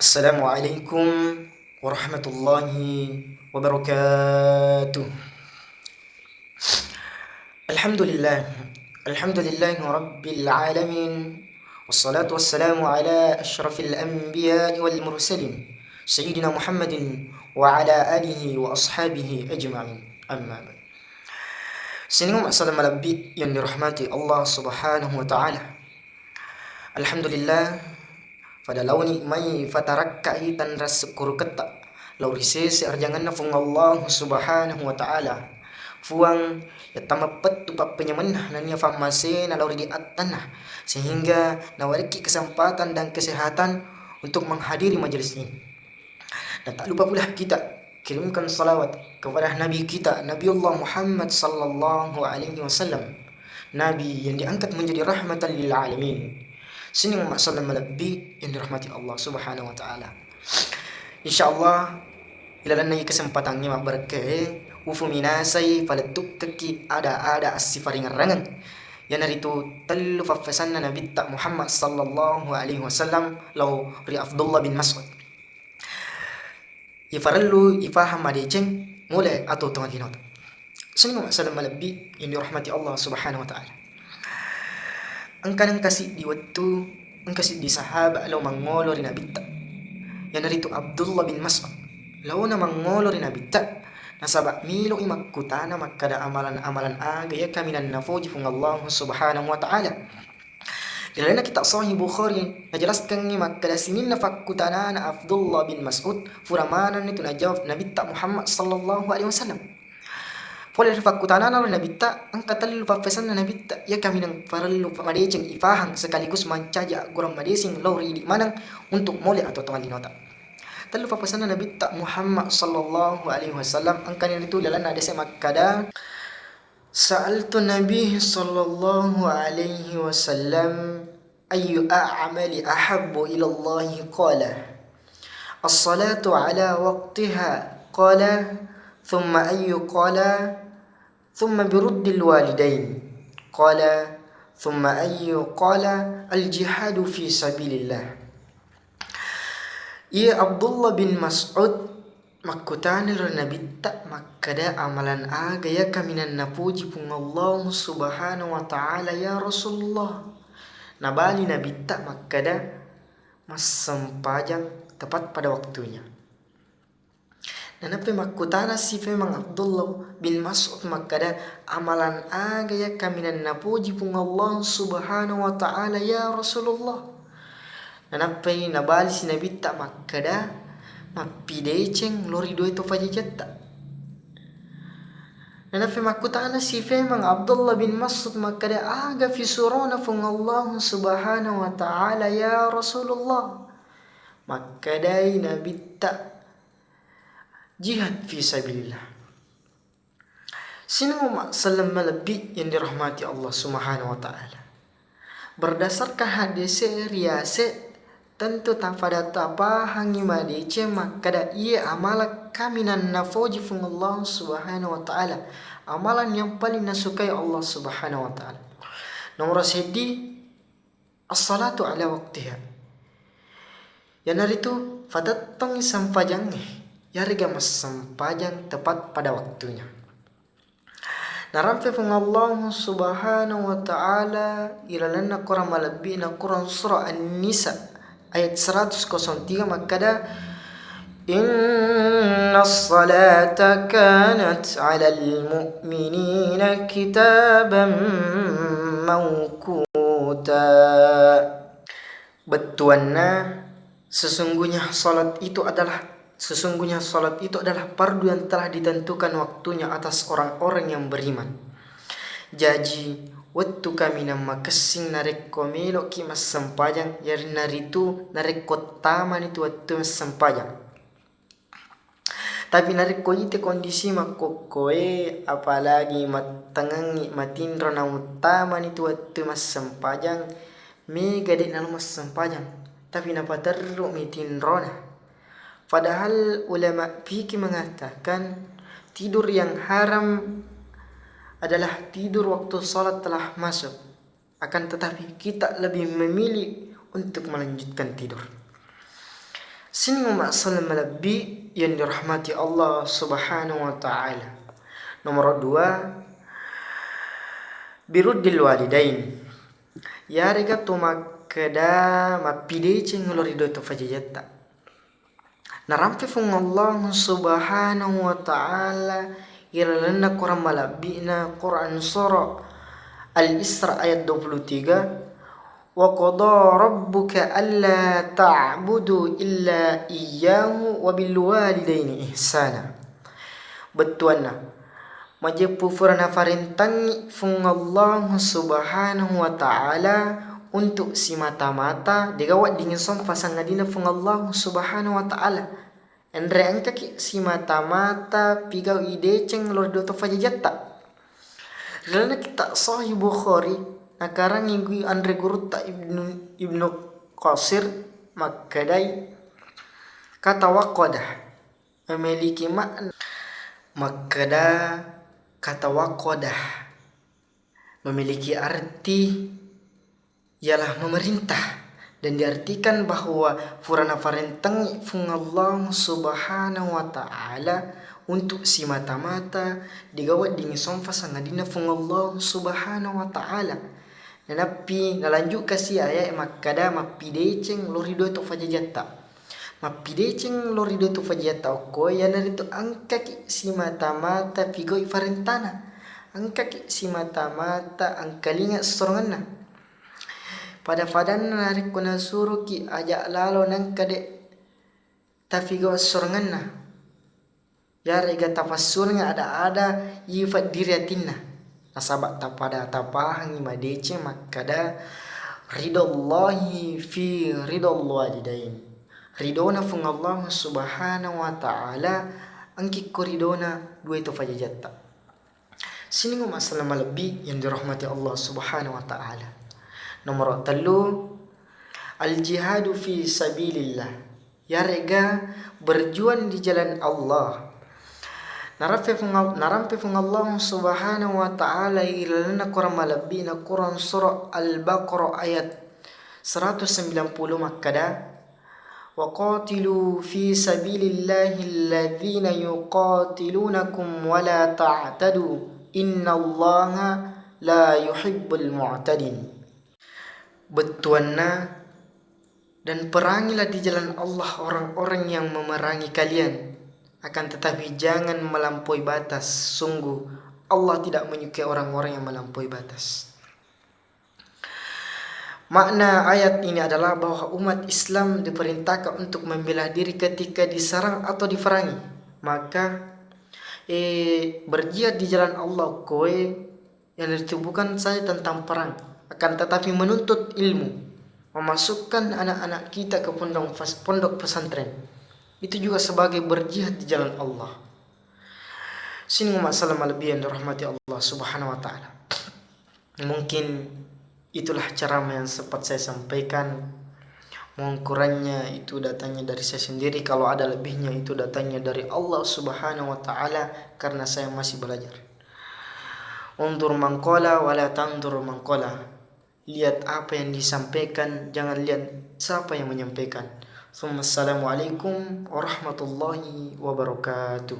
Assalamualaikum warahmatullahi wabarakatuh. Alhamdulillah, alhamdulillahi rabbil alamin. Wassalatu wassalamu ala ashrafil anbiya'i wal mursalin Sayyidina Muhammadin wa ala alihi wa ashabihi ajma'in. Amma ba'd. Siningum assalam malabbi yang dirahmati Allah subhanahu wa ta'ala. Alhamdulillah, pada launi mai fatarakkai tan rasyukur ketta laurise se arjangan na fung Allah subhanahu wa ta'ala fuang ya tamapet tupa penyaman nanya famase na lauri di tanah sehingga nawariki kesempatan dan kesehatan untuk menghadiri majelis ini. Dan tak lupa pula kita kirimkan salawat kepada Nabi kita, Nabiullah Muhammad sallallahu alaihi wasallam, Nabi yang diangkat menjadi rahmatan lil alamin. Sini masalah lebih yang dirahmati Allah subhanahu wa ta'ala. InsyaAllah ilalan na kesempatannya berkah ufu minasay palatuk kaki ada asifaringarangan yan narito talo fafasan na nabitta Muhammad sallallahu alaihi wasallam law ri Abdullah bin Mas'ud ifarallu ifaham madeceng mulai atau tengah dinot. Sini masalah lebih yang dirahmati Allah subhanahu wa ta'ala. Ang kanang kasih di waktu ang kasih di sahaba law mangolo rin nabitta yan narito Abdullah bin Mas'ud law na mangolo rin nabitta nasaba milo imakutana makada amalan agaya kami nan nafoji fung Allah subhanahu wa ta'ala. Dilana kita sahih Bukhari najelaskan ni makada sinin nafakutana na Abdullah bin Mas'ud furamanan itu najawab nabitta Muhammad sallallahu alaihi wasallam. Pole fakutana na nabitta ang katallu papesan na nabitta ya kami nang parallu madeceng ifahang sekaligus mancaja gorong madesing lori di manang untuk mole atau tawalinota. Tallu papesan na nabitta Muhammad sallallahu alaihi wasallam ang kanina itu lalan ada semakada sa'altu nabi sallallahu alaihi wasallam ayu a'mali ahabbu ila Allah qala as-salatu ala waqtiha qala thumma ayu qala ثم برد الوالدين قال ثم أي قال الجهاد في سبيل الله. Ya Abdullah bin Mas'ud makkutanir nabitta makkada amalan agaya kaminan napuji pung Allah subhanahu wa ta'ala ya Rasulullah nabali nabitta makkada mas sempajang tepat pada waktunya. Dan apa makutana si memang Abdullah bin Mas'ud makada amalan agaya kaminan napuji pung Allah subhanahu wa ta'ala ya Rasulullah. Dan apa nabali si nabitta makada mapideceng lori do itu fajajatta. Dan apa makutana si memang Abdullah bin Mas'ud makada aga fi surona pung Allah subhanahu wa ta'ala ya Rasulullah. Makadai nabitta jihad fi sabilillah. Sini salam lebih yang dirahmati Allah subhanahu wa ta'ala. Berdasarkan hadis riase tentu tanpa tapa hangi madece makada ia amalan kaminan nafoji fung Allah subhanahu wa ta'ala. Amalan yang paling nasukai Allah subhanahu wa ta'ala. Nomor sedi as-salatu ala waqtiha. Yang hari itu fadatang sampajangnya yariga mas sempajang tepat pada waktunya. Narampe pung Allah subhanahu wa ta'ala ilalanna Quran malabina Quran surah An-Nisa ayat 103 makada inna salata kanat 'alal mu'minina kitaban mawquta. Betuanna sesungguhnya salat itu adalah fardu yang telah ditentukan waktunya atas orang-orang yang beriman. Jadi, waktu kami nama kesing narek komelo ki mas sempajang yari naritu narek kotaman itu waktu mas sempajang. Tapi narek ko ite kondisi makokoe apalagi matangangi matindro na utaman itu waktu mas sempajang me gade na mas sempajang. Tapi napaterro mitindro na. Padahal ulama fikih mengatakan tidur yang haram adalah tidur waktu salat telah masuk. Akan tetapi kita lebih memilih untuk melanjutkan tidur. Sini masalah lebih yang dirahmati Allah Subhanahu wa taala. Nomor 2, biruddil walidain. Ya rega tuma kada mapide cengolorido to fajajata. Narampe fung Allah Subhanahu wa taala iralana Quran malabina Quran surah Al-Isra ayat 23. Wa qada rabbuka alla ta'budu illa iyyahu wa bil walidaini ihsana. Betuana majepu furana farintangi fung Allah Subhanahu wa taala untuk si mata-mata digawat dingin som pasangadina fung Allah Subhanahu wa taala. Endre angka si mata-mata pigau ide ceng lor doto fajajatta. Rana kita sahih Bukhari nakarang ingui Andre Gurutta Ibnu Qasir makadai kata waqadah memiliki makna. Makada kata waqadah memiliki arti ialah memerintah, dan diartikan bahwa furana farentang fung Allah Subhanahu wa taala untuk si mata-mata digawat dingin somfa sangadina fung Allah Subhanahu wa taala. Nanapi nalanjut kasih ayat makada mapideceng lorido to fajajatta. Mapideceng lorido to fajajatta ko yana rito angka si mata-mata pigo ifarentana. Angka si mata-mata angkalinga soranganna. Pada narik kuna suruh ki ajak lalo nang kade tafigo soranganna. Ya rega tafassurnya ada yifat diriatinna. Nasabak tapada tapahangi madece makada ridallahi fi ridal walidain. Ridona fung Allah Subhanahu wa taala angki koridona dua itu fajajatta. Sini masalah lebih yang dirahmati Allah Subhanahu wa taala. Nomor 3, al jihadu fi sabilillah. Ya rega berjuang di jalan Allah. Narampe fung Allah Subhanahu wa taala ilalana Quran malabina Quran surah Al-Baqarah ayat 190 makada wa qatilu fi sabilillahi alladhina yuqatilunakum wa la ta'tadu innallaha la yuhibbul mu'tadin. Betuanna dan perangilah di jalan Allah orang-orang yang memerangi kalian, akan tetapi jangan melampaui batas. Sungguh Allah tidak menyukai orang-orang yang melampaui batas. Makna ayat ini adalah bahwa umat Islam diperintahkan untuk membela diri ketika diserang atau diperangi. Maka berjihad di jalan Allah yang itu bukan saja tentang perang, akan tetapi menuntut ilmu, memasukkan anak-anak kita ke pondok pesantren. Itu juga sebagai berjihad di jalan Allah. Sini masalah lebih yang dirahmati Allah Subhanahu wa taala. Mungkin itulah ceramah yang sempat saya sampaikan. Mohon kurangnya itu datangnya dari saya sendiri, kalau ada lebihnya itu datangnya dari Allah Subhanahu wa taala, karena saya masih belajar. Undur mangkola wala tandur mangkola. Lihat apa yang disampaikan, jangan lihat siapa yang menyampaikan. Assalamualaikum warahmatullahi wabarakatuh.